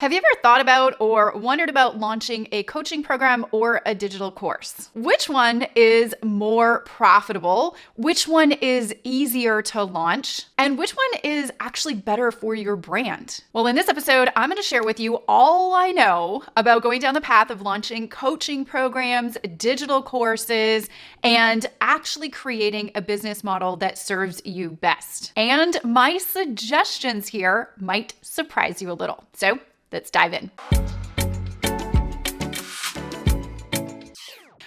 Have you ever thought about or wondered about launching a coaching program or a digital course? Which one is more profitable? Which one is easier to launch? And which one is actually better for your brand? Well, in this episode, I'm going to share with you all I know about going down the path of launching coaching programs, digital courses, and actually creating a business model that serves you best. And my suggestions here might surprise you a little. So let's dive in.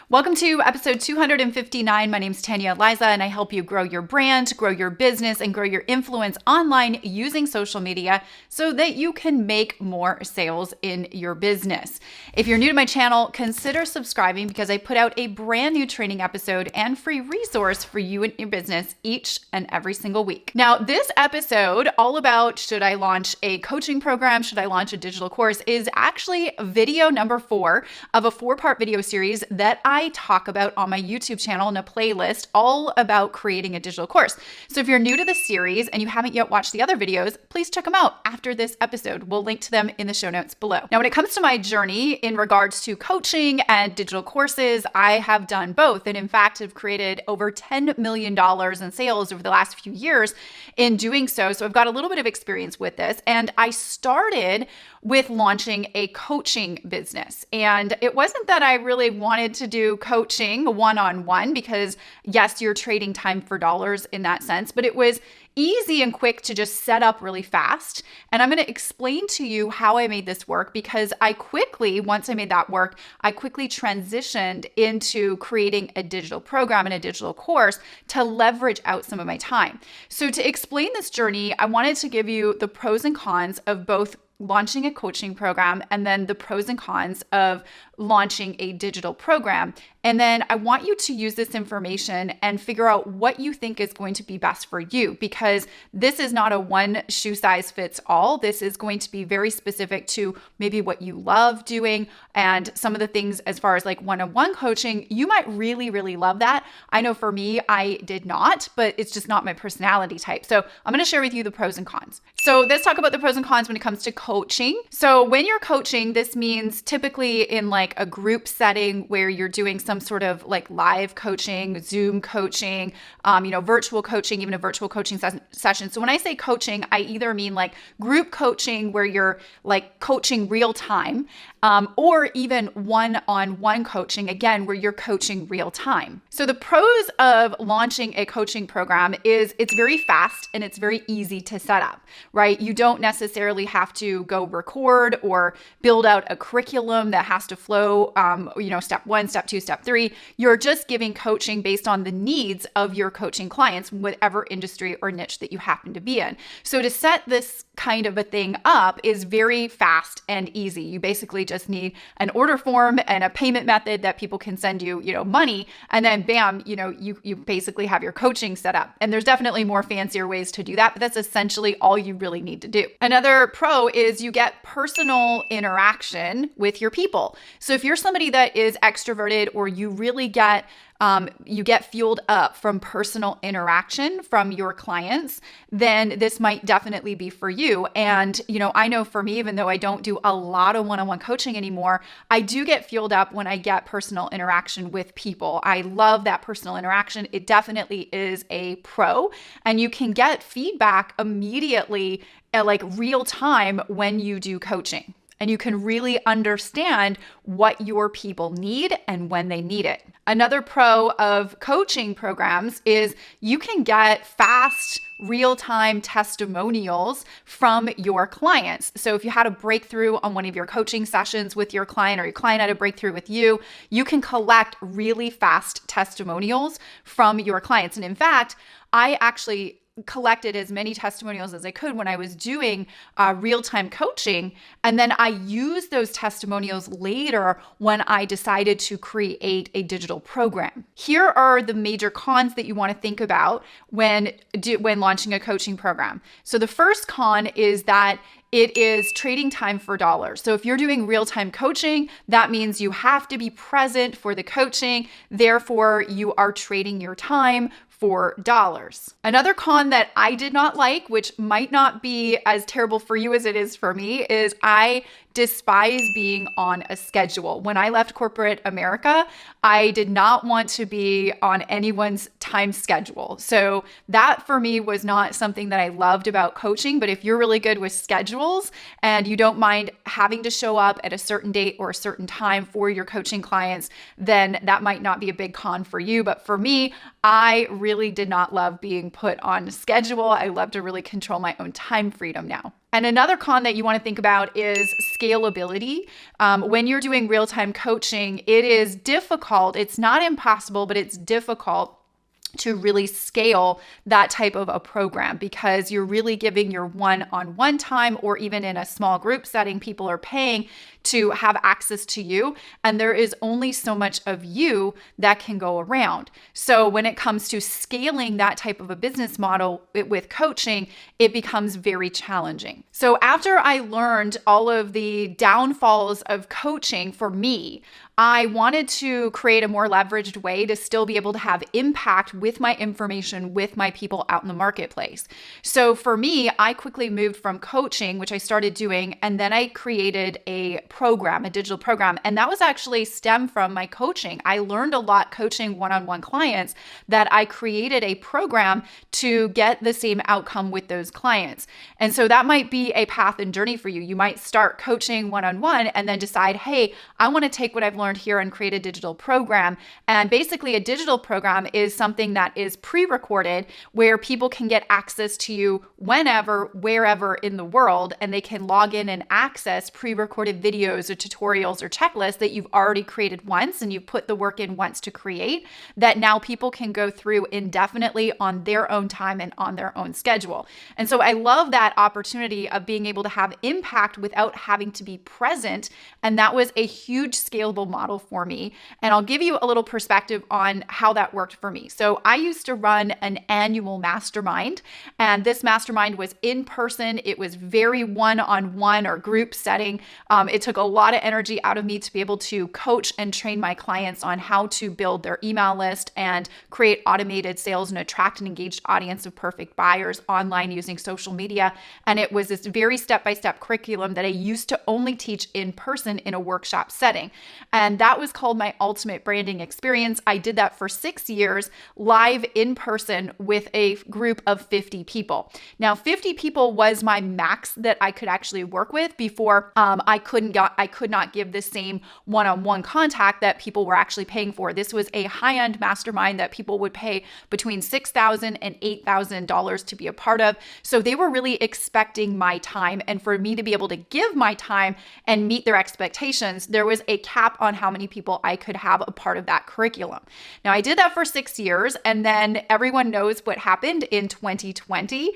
Welcome to episode 259. My name's Tanya, and I help you grow your brand, grow your business, and grow your influence online using social media so that you can make more sales in your business. If you're new to my channel, consider subscribing because I put out a brand new training episode and free resource for you and your business each and every single week. Now, this episode, all about should I launch a coaching program, should I launch a digital course, is actually video number 4 of a 4-part video series that I talk about on my YouTube channel in a playlist all about creating a digital course. So if you're new to this series and you haven't yet watched the other videos, please check them out after this episode. We'll link to them in the show notes below. Now, when it comes to my journey in regards to coaching and digital courses, I have done both. And in fact, have created over $10 million in sales over the last few years in doing so. So I've got a little bit of experience with this. And I started with launching a coaching business. And it wasn't that I really wanted to do coaching one-on-one because yes, you're trading time for dollars in that sense, but it was easy and quick to just set up really fast. And I'm going to explain to you how I made this work because once I made that work, I quickly transitioned into creating a digital program and a digital course to leverage out some of my time. So to explain this journey, I wanted to give you the pros and cons of both launching a coaching program and then the pros and cons of launching a digital program. And then I want you to use this information and figure out what you think is going to be best for you, because this is not a one shoe size fits all. This is going to be very specific to maybe what you love doing and some of the things as far as like one-on-one coaching. You might really, really love that. I know for me, I did not, but it's just not my personality type. So I'm going to share with you the pros and cons. So let's talk about the pros and cons when it comes to coaching. So when you're coaching, this means typically in like a group setting where you're doing some sort of like live coaching, Zoom coaching, virtual coaching, even a virtual coaching session. So when I say coaching, I either mean like group coaching where you're like coaching real time, or even one-on-one coaching, again, where you're coaching real time. So the pros of launching a coaching program is it's very fast and it's very easy to set up, right? You don't necessarily have to go record or build out a curriculum that has to flow, step 1, step 2, step 3. You're just giving coaching based on the needs of your coaching clients, whatever industry or niche that you happen to be in. So to set this kind of a thing up is very fast and easy. You basically just need an order form and a payment method that people can send you, money, and then bam, you basically have your coaching set up. And there's definitely more fancier ways to do that, but that's essentially all you really need to do. Another pro is you get personal interaction with your people. So if you're somebody that is extroverted or you really get you get fueled up from personal interaction from your clients, then this might definitely be for you. And, I know for me, even though I don't do a lot of one-on-one coaching anymore, I do get fueled up when I get personal interaction with people. I love that personal interaction. It definitely is a pro, and you can get feedback immediately at like real time when you do coaching. And you can really understand what your people need and when they need it. Another pro of coaching programs is you can get fast, real-time testimonials from your clients. So if you had a breakthrough on one of your coaching sessions with your client or your client had a breakthrough with you, you can collect really fast testimonials from your clients. And in fact, I actually collected as many testimonials as I could when I was doing real-time coaching. And then I used those testimonials later when I decided to create a digital program. Here are the major cons that you want to think about when launching a coaching program. So the first con is that it is trading time for dollars. So if you're doing real-time coaching, that means you have to be present for the coaching. Therefore, you are trading your time for dollars. Another con that I did not like, which might not be as terrible for you as it is for me, is I despise being on a schedule. When I left corporate America, I did not want to be on anyone's time schedule. So that for me was not something that I loved about coaching. But if you're really good with schedules and you don't mind having to show up at a certain date or a certain time for your coaching clients, then that might not be a big con for you. But for me, I really did not love being put on a schedule. I love to really control my own time freedom now. And another con that you want to think about is scalability. When you're doing real-time coaching, it is difficult. It's not impossible, but it's difficult to really scale that type of a program because you're really giving your one-on-one time, or even in a small group setting, people are paying to have access to you. And there is only so much of you that can go around. So when it comes to scaling that type of a business model with coaching, it becomes very challenging. So after I learned all of the downfalls of coaching for me, I wanted to create a more leveraged way to still be able to have impact with my information, with my people out in the marketplace. So for me, I quickly moved from coaching, which I started doing, and then I created a program, a digital program. And that was actually stemmed from my coaching. I learned a lot coaching one-on-one clients that I created a program to get the same outcome with those clients. And so that might be a path and journey for you. You might start coaching one-on-one and then decide, hey, I want to take what I've learned here and create a digital program. And basically a digital program is something that is pre-recorded where people can get access to you whenever, wherever in the world, and they can log in and access pre-recorded videos or tutorials or checklists that you've already created once and you've put the work in once to create, that now people can go through indefinitely on their own time and on their own schedule. And so I love that opportunity of being able to have impact without having to be present. And that was a huge scalable model for me. And I'll give you a little perspective on how that worked for me. So I used to run an annual mastermind, and this mastermind was in person. It was very one-on-one or group setting. It took a lot of energy out of me to be able to coach and train my clients on how to build their email list and create automated sales and attract an engaged audience of perfect buyers online using social media. And it was this very step-by-step curriculum that I used to only teach in person in a workshop setting. And that was called my ultimate branding experience. I did that for 6 years live in person with a group of 50 people. Now, 50 people was my max that I could actually work with before I could not give the same one-on-one contact that people were actually paying for. This was a high-end mastermind that people would pay between $6,000 and $8,000 to be a part of. So they were really expecting my time. And for me to be able to give my time and meet their expectations, there was a cap on how many people I could have a part of that curriculum. Now, I did that for 6 years, and then everyone knows what happened in 2020.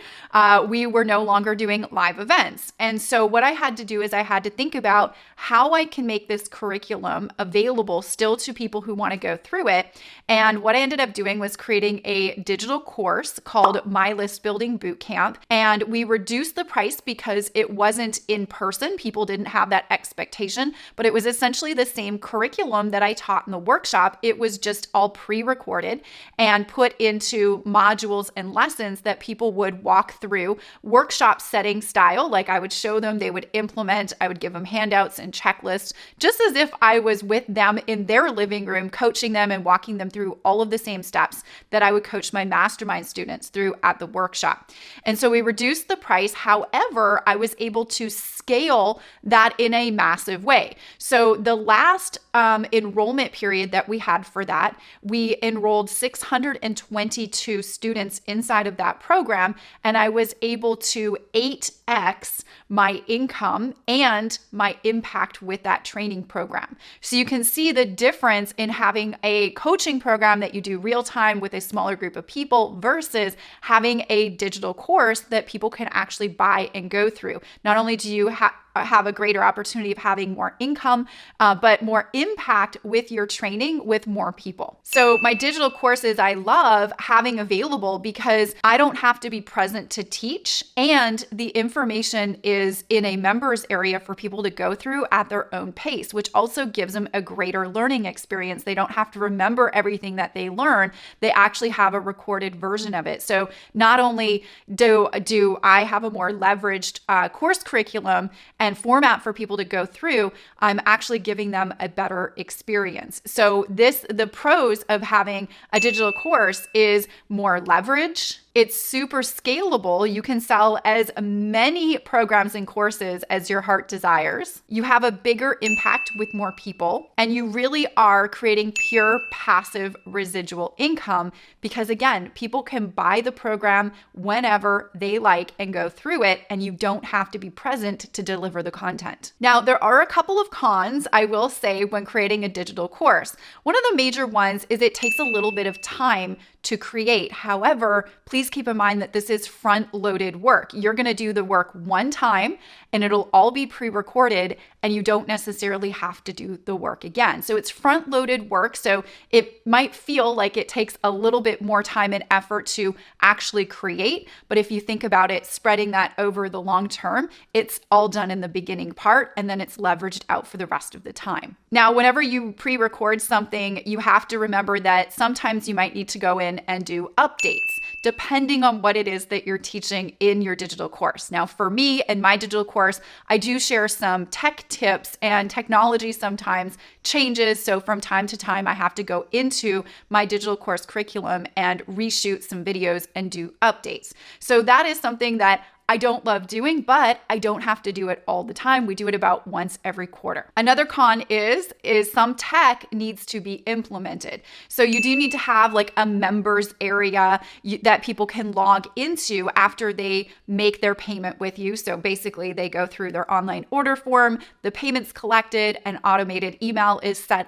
We were no longer doing live events. And so what I had to do is I had to think about how I can make this curriculum available still to people who want to go through it. And what I ended up doing was creating a digital course called My List Building Bootcamp. And we reduced the price because it wasn't in person. People didn't have that expectation, but it was essentially the same curriculum that I taught in the workshop. It was just all pre-recorded and put into modules and lessons that people would walk through workshop setting style. Like I would show them, they would implement, I would give them handouts and checklists, just as if I was with them in their living room, coaching them and walking them through all of the same steps that I would coach my mastermind students through at the workshop. And so we reduced the price. However, I was able to scale that in a massive way. So the last enrollment period that we had for that, we enrolled 622 students inside of that program, and I was able to 8x my income and my impact with that training program. So you can see the difference in having a coaching program that you do real time with a smaller group of people versus having a digital course that people can actually buy and go through. Not only do you have a greater opportunity of having more income, but more impact with your training with more people. So my digital courses I love having available because I don't have to be present to teach, and the information is in a members area for people to go through at their own pace, which also gives them a greater learning experience. They don't have to remember everything that they learn. They actually have a recorded version of it. So not only do I have a more leveraged course curriculum and format for people to go through, I'm actually giving them a better experience. So the pros of having a digital course is more leverage. It's super scalable. You can sell as many programs and courses as your heart desires. You have a bigger impact with more people, and you really are creating pure passive residual income because, again, people can buy the program whenever they like and go through it, and you don't have to be present to deliver the content. Now, there are a couple of cons, I will say, when creating a digital course. One of the major ones is it takes a little bit of time to create. However, please keep in mind that this is front-loaded work. You're going to do the work one time and it'll all be pre-recorded, and you don't necessarily have to do the work again. So it's front-loaded work. So it might feel like it takes a little bit more time and effort to actually create. But if you think about it, spreading that over the long term, it's all done in the beginning part and then it's leveraged out for the rest of the time. Now, whenever you pre-record something, you have to remember that sometimes you might need to go in and do updates depending on what it is that you're teaching in your digital course. Now, for me and my digital course, I do share some tech tips, and technology sometimes changes. So from time to time, I have to go into my digital course curriculum and reshoot some videos and do updates. So that is something that I don't love doing, but I don't have to do it all the time. We do it about once every quarter. Another con is some tech needs to be implemented. So you do need to have like a members area that people can log into after they make their payment with you. So basically they go through their online order form, the payment's collected, an automated email is sent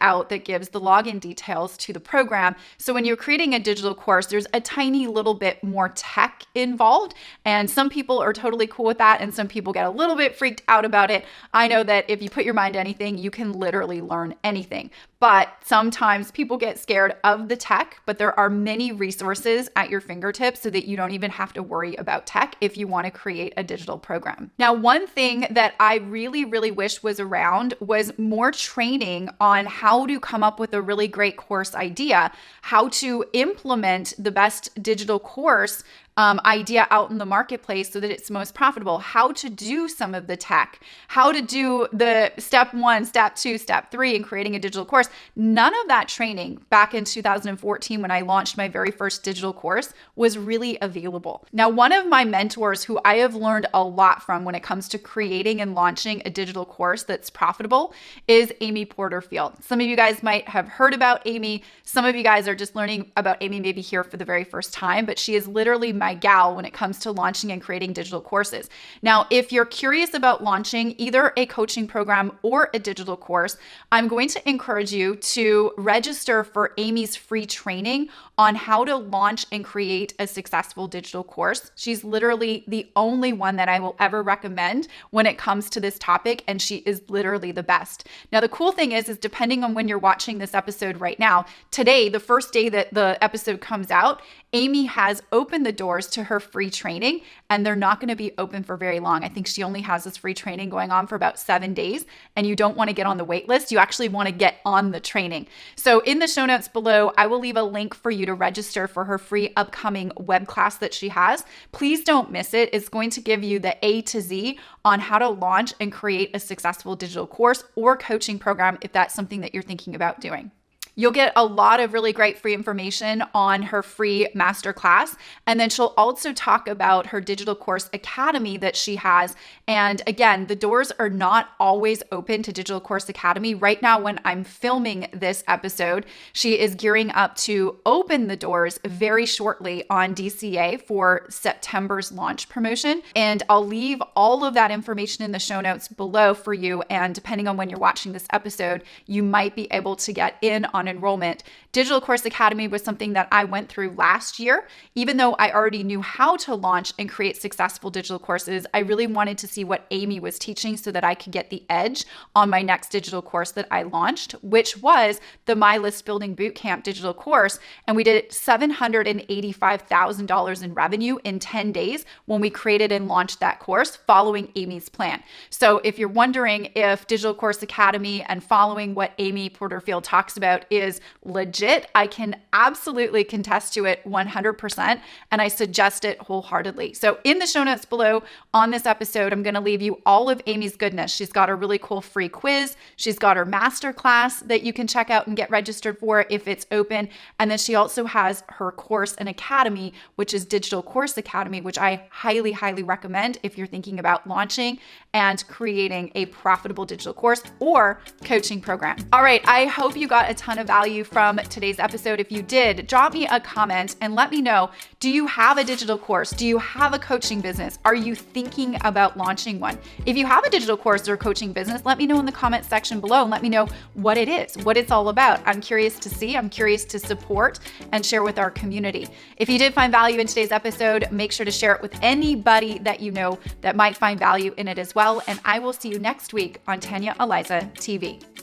out that gives the login details to the program. So when you're creating a digital course, there's a tiny little bit more tech involved. And some people are totally cool with that, and some people get a little bit freaked out about it. I know that if you put your mind to anything, you can literally learn anything. But sometimes people get scared of the tech, but there are many resources at your fingertips so that you don't even have to worry about tech if you want to create a digital program. Now, one thing that I really, really wish was around was more training on how to come up with a really great course idea, how to implement the best digital course idea out in the marketplace so that it's most profitable, how to do some of the tech, how to do the step 1, step 2, step 3 in creating a digital course. None of that training back in 2014 when I launched my very first digital course was really available. Now, one of my mentors who I have learned a lot from when it comes to creating and launching a digital course that's profitable is Amy Porterfield. Some of you guys might have heard about Amy. Some of you guys are just learning about Amy maybe here for the very first time, but she is literally my gal when it comes to launching and creating digital courses. Now, if you're curious about launching either a coaching program or a digital course, I'm going to encourage you to register for Amy's free training on how to launch and create a successful digital course. She's literally the only one that I will ever recommend when it comes to this topic, and she is literally the best. Now, the cool thing is depending on when you're watching this episode right now, today, the first day that the episode comes out, Amy has opened the doors to her free training, and they're not going to be open for very long. I think she only has this free training going on for about 7 days, and you don't want to get on the wait list. You actually want to get on the training. So in the show notes below, I will leave a link for you to register for her free upcoming web class that she has. Please don't miss it. It's going to give you the A to Z on how to launch and create a successful digital course or coaching program if that's something that you're thinking about doing. You'll get a lot of really great free information on her free masterclass. And then she'll also talk about her digital course academy that she has. And again, the doors are not always open to Digital Course Academy. Right now, when I'm filming this episode, she is gearing up to open the doors very shortly on DCA for September's launch promotion. And I'll leave all of that information in the show notes below for you. And depending on when you're watching this episode, you might be able to get in on on enrollment. Digital Course Academy was something that I went through last year. Even though I already knew how to launch and create successful digital courses, I really wanted to see what Amy was teaching so that I could get the edge on my next digital course that I launched, which was the My List Building Bootcamp digital course. And we did $785,000 in revenue in 10 days when we created and launched that course following Amy's plan. So if you're wondering if Digital Course Academy and following what Amy Porterfield talks about is legit, I can absolutely contest to it 100%, and I suggest it wholeheartedly. So in the show notes below on this episode, I'm going to leave you all of Amy's goodness. She's got a really cool free quiz. She's got her masterclass that you can check out and get registered for if it's open. And then she also has her course and academy, which is Digital Course Academy, which I highly, highly recommend if you're thinking about launching and creating a profitable digital course or coaching program. All right, I hope you got a ton of value from today's episode. If you did, drop me a comment and let me know, do you have a digital course? Do you have a coaching business? Are you thinking about launching one? If you have a digital course or coaching business, let me know in the comment section below and let me know what it is, what it's all about. I'm curious to see, I'm curious to support and share with our community. If you did find value in today's episode, make sure to share it with anybody that you know that might find value in it as well. And I will see you next week on Tanya Eliza TV.